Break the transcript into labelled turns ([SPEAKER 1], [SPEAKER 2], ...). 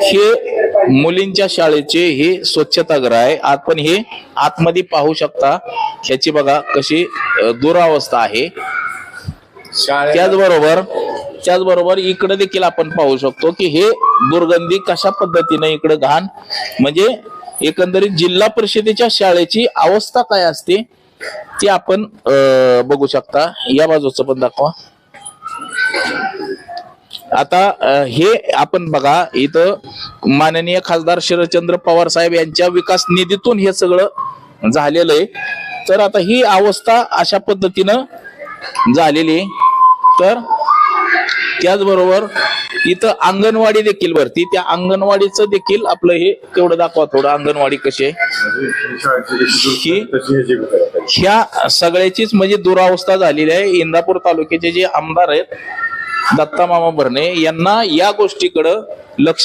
[SPEAKER 1] हे मुलींच्या शाळेचे हे स्वच्छतागृह आहे. आपण हे आतमध्ये पाहू शकता. ह्याची बघा कशी दुरावस्था आहे. त्याचबरोबर इकडे देखील आपण पाहू शकतो की हे दुर्गंधी कशा पद्धतीने इकडे घाण, म्हणजे एकंदरीत जिल्हा परिषदेच्या शाळेची अवस्था काय असते ते आपण बघू शकता. या बाजूचं पण दाखवा. आता हे आपण बघा, इथं माननीय खासदार शरदचंद्र पवार साहेब यांच्या विकास निधीतून हे सगळं झालेलं आहे. तर आता ही अवस्था अशा पद्धतीनं झालेली आहे. तर त्याचबरोबर इथं अंगणवाडी देखील भरती, त्या अंगणवाडीचं देखील आपलं हे तेवढं दाखवा थोडं. अंगणवाडी कशी आहे ह्या सगळ्याचीच म्हणजे दुरावस्था झालेली आहे. इंदापूर तालुक्याचे जे आमदार आहेत दत्ता मामा भरणे यांना या गोष्टीकडे लक्ष